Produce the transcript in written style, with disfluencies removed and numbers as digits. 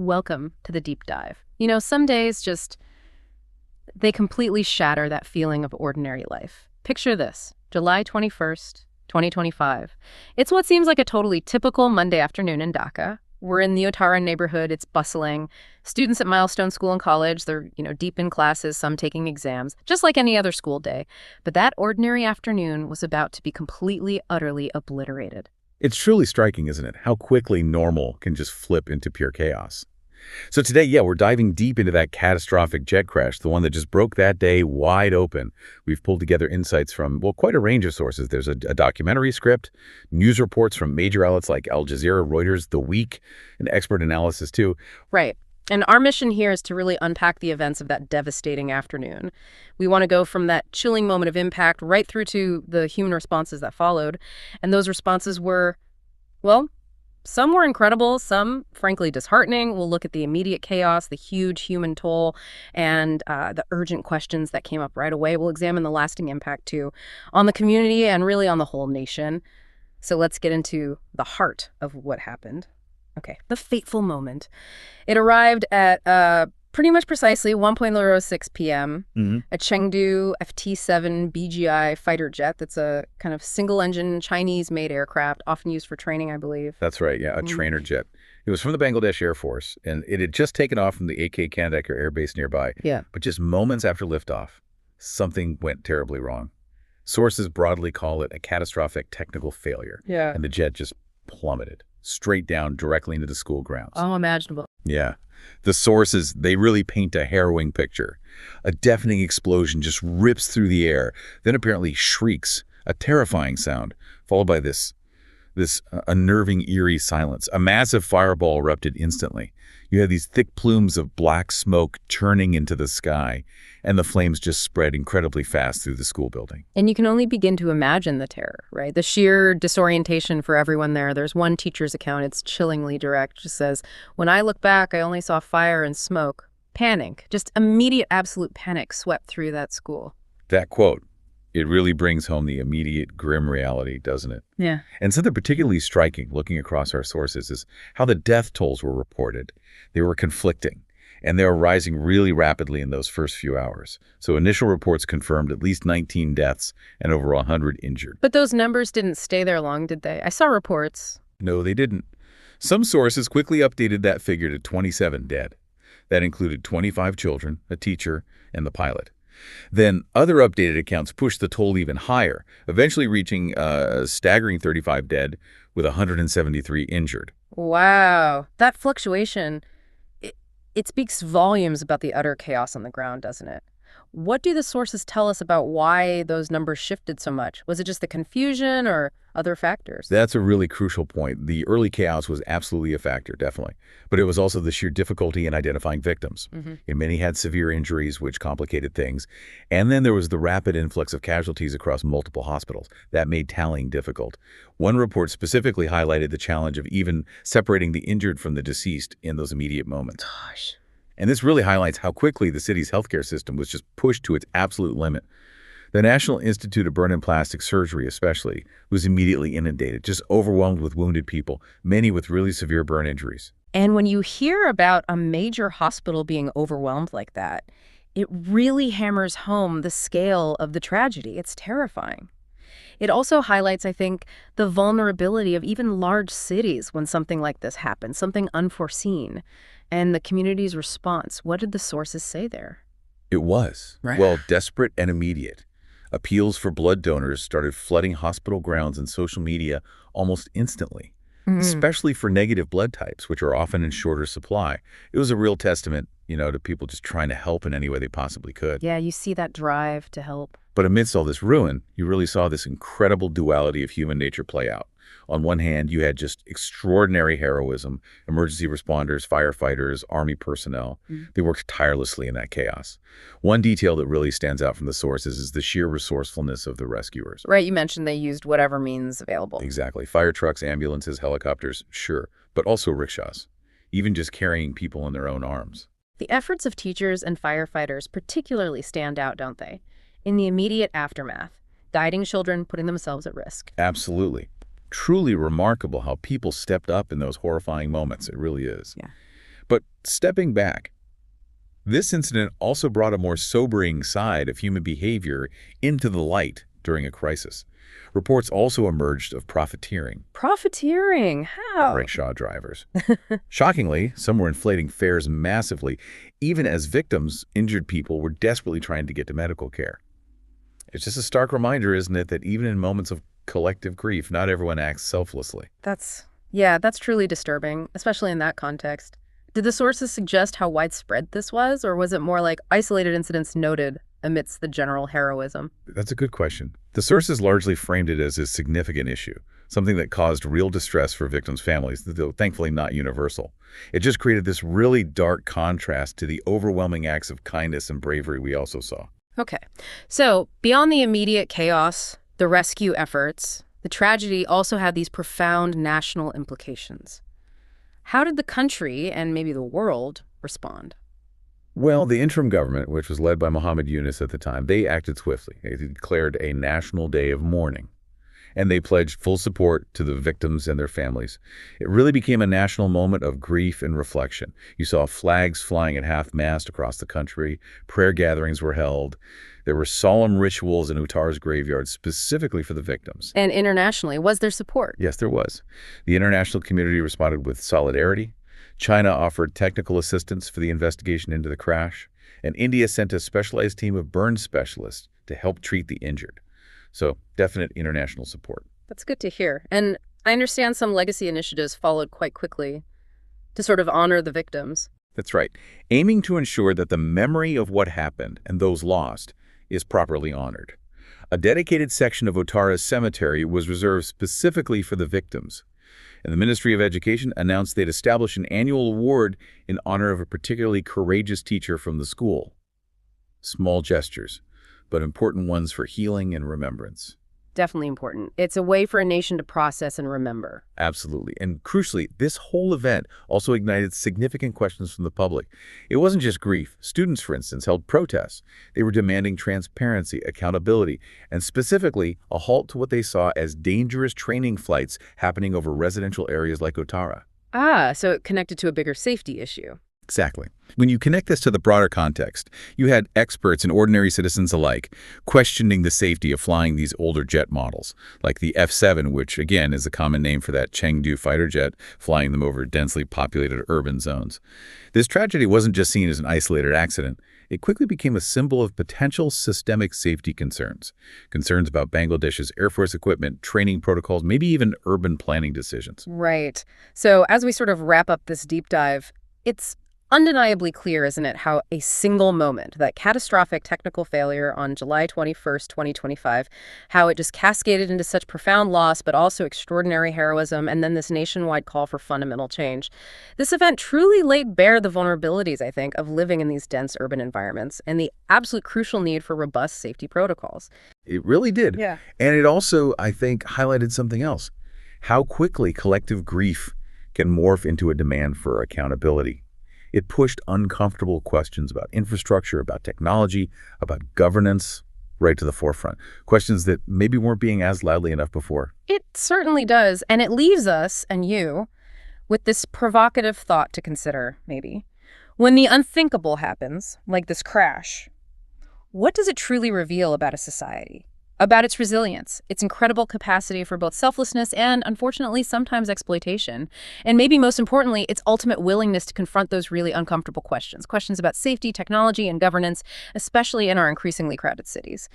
Welcome to the deep dive. Some days they completely shatter that feeling of ordinary life. Picture this, July 21st, 2025. It's what seems like a totally typical Monday afternoon in Dhaka. We're in the Uttara neighborhood, it's bustling. Students at Milestone School and College, they're, deep in classes, some taking exams, just like any other school day. But that ordinary afternoon was about to be completely, utterly obliterated. It's truly striking, isn't it, how quickly normal can just flip into pure chaos. So today, we're diving deep into that catastrophic jet crash, the one that just broke that day wide open. We've pulled together insights from, quite a range of sources. There's a documentary script, news reports from major outlets like Al Jazeera, Reuters, The Week, and expert analysis too. Right. And our mission here is to really unpack the events of that devastating afternoon. We want to go from that chilling moment of impact right through to the human responses that followed. And those responses were, some were incredible, some, frankly, disheartening. We'll look at the immediate chaos, the huge human toll, and the urgent questions that came up right away. We'll examine the lasting impact, too, on the community and really on the whole nation. So let's get into the heart of what happened. Okay, the fateful moment. It arrived at pretty much precisely 1:06 p.m. A Chengdu FT-7 BGI fighter jet that's a kind of single-engine Chinese-made aircraft, often used for training, I believe. That's right, a trainer jet. It was from the Bangladesh Air Force, and it had just taken off from the AK Kandahar Air Base nearby. Yeah. But just moments after liftoff, something went terribly wrong. Sources broadly call it a catastrophic technical failure. Yeah. And the jet just plummeted straight down directly into the school grounds. Oh, imaginable. Yeah. The sources, they really paint a harrowing picture. A deafening explosion just rips through the air, then apparently shrieks, a terrifying sound, followed by this unnerving, eerie silence. A massive fireball erupted instantly. You had these thick plumes of black smoke churning into the sky, and the flames just spread incredibly fast through the school building. And you can only begin to imagine the terror, right? The sheer disorientation for everyone there. There's one teacher's account, it's chillingly direct, just says, "When I look back, I only saw fire and smoke." Panic, just immediate absolute panic swept through that school. That quote, it really brings home the immediate grim reality, doesn't it? Yeah. And something particularly striking, looking across our sources, is how the death tolls were reported. They were conflicting, and they were rising really rapidly in those first few hours. So initial reports confirmed at least 19 deaths and over 100 injured. But those numbers didn't stay there long, did they? I saw reports. No, they didn't. Some sources quickly updated that figure to 27 dead. That included 25 children, a teacher, and the pilot. Then other updated accounts pushed the toll even higher, eventually reaching a staggering 35 dead with 173 injured. Wow. That fluctuation, it speaks volumes about the utter chaos on the ground, doesn't it? What do the sources tell us about why those numbers shifted so much? Was it just the confusion or other factors? That's a really crucial point. The early chaos was absolutely a factor, definitely. But it was also the sheer difficulty in identifying victims. And many had severe injuries, which complicated things. And then there was the rapid influx of casualties across multiple hospitals. That made tallying difficult. One report specifically highlighted the challenge of even separating the injured from the deceased in those immediate moments. Gosh. And this really highlights how quickly the city's healthcare system was just pushed to its absolute limit. The National Institute of Burn and Plastic Surgery especially was immediately inundated, just overwhelmed with wounded people, many with really severe burn injuries. And when you hear about a major hospital being overwhelmed like that, it really hammers home the scale of the tragedy. It's terrifying. It also highlights, I think, the vulnerability of even large cities when something like this happens, something unforeseen. And the community's response, what did the sources say there? It was, desperate and immediate. Appeals for blood donors started flooding hospital grounds and social media almost instantly, especially for negative blood types, which are often in shorter supply. It was a real testament, to people just trying to help in any way they possibly could. Yeah, you see that drive to help. But amidst all this ruin, you really saw this incredible duality of human nature play out. On one hand, you had just extraordinary heroism, emergency responders, firefighters, army personnel. They worked tirelessly in that chaos. One detail that really stands out from the sources is the sheer resourcefulness of the rescuers. Right, you mentioned they used whatever means available. Exactly. Fire trucks, ambulances, helicopters, sure, but also rickshaws, even just carrying people in their own arms. The efforts of teachers and firefighters particularly stand out, don't they? In the immediate aftermath, guiding children, putting themselves at risk. Absolutely. Truly remarkable how people stepped up in those horrifying moments. It really is. Yeah. But stepping back, this incident also brought a more sobering side of human behavior into the light during a crisis. Reports also emerged of profiteering. Profiteering? How? Rickshaw drivers. Shockingly, some were inflating fares massively, even as victims, injured people, were desperately trying to get to medical care. It's just a stark reminder, isn't it, that even in moments of collective grief, not everyone acts selflessly. That's truly disturbing, especially in that context. Did the sources suggest how widespread this was, or was it more like isolated incidents noted amidst the general heroism? That's a good question. The sources largely framed it as a significant issue, something that caused real distress for victims' families, though thankfully not universal. It just created this really dark contrast to the overwhelming acts of kindness and bravery we also saw. Okay. So, beyond the immediate chaos, the rescue efforts, the tragedy also had these profound national implications. How did the country, and maybe the world, respond? Well, the interim government, which was led by Muhammad Yunus at the time, they acted swiftly. They declared a national day of mourning, and they pledged full support to the victims and their families. It really became a national moment of grief and reflection. You saw flags flying at half-mast across the country, prayer gatherings were held, there were solemn rituals in Uttara's graveyard specifically for the victims. And internationally, was there support? Yes, there was. The international community responded with solidarity. China offered technical assistance for the investigation into the crash, and India sent a specialized team of burn specialists to help treat the injured. So, definite international support. That's good to hear. And I understand some legacy initiatives followed quite quickly to sort of honor the victims. That's right. Aiming to ensure that the memory of what happened and those lost is properly honored. A dedicated section of Uttara's cemetery was reserved specifically for the victims, and the Ministry of Education announced they'd establish an annual award in honor of a particularly courageous teacher from the school. Small gestures, but important ones for healing and remembrance. Definitely important. It's a way for a nation to process and remember. Absolutely. And crucially, this whole event also ignited significant questions from the public. It wasn't just grief. Students, for instance, held protests. They were demanding transparency, accountability, and specifically a halt to what they saw as dangerous training flights happening over residential areas like Uttara. So it connected to a bigger safety issue. Exactly. When you connect this to the broader context, you had experts and ordinary citizens alike questioning the safety of flying these older jet models, like the F-7, which, again, is a common name for that Chengdu fighter jet, flying them over densely populated urban zones. This tragedy wasn't just seen as an isolated accident. It quickly became a symbol of potential systemic safety concerns. Concerns about Bangladesh's Air Force equipment, training protocols, maybe even urban planning decisions. Right. So as we sort of wrap up this deep dive, it's undeniably clear, isn't it, how a single moment, that catastrophic technical failure on July 21st, 2025, how it just cascaded into such profound loss, but also extraordinary heroism, and then this nationwide call for fundamental change. This event truly laid bare the vulnerabilities, I think, of living in these dense urban environments and the absolute crucial need for robust safety protocols. It really did. Yeah. And it also, I think, highlighted something else. How quickly collective grief can morph into a demand for accountability. It pushed uncomfortable questions about infrastructure, about technology, about governance right to the forefront. Questions that maybe weren't being asked loudly enough before. It certainly does. And it leaves us, and you, with this provocative thought to consider, maybe. When the unthinkable happens, like this crash, what does it truly reveal about a society? About its resilience, its incredible capacity for both selflessness and, unfortunately, sometimes exploitation. And maybe most importantly, its ultimate willingness to confront those really uncomfortable questions. Questions about safety, technology, and governance, especially in our increasingly crowded cities.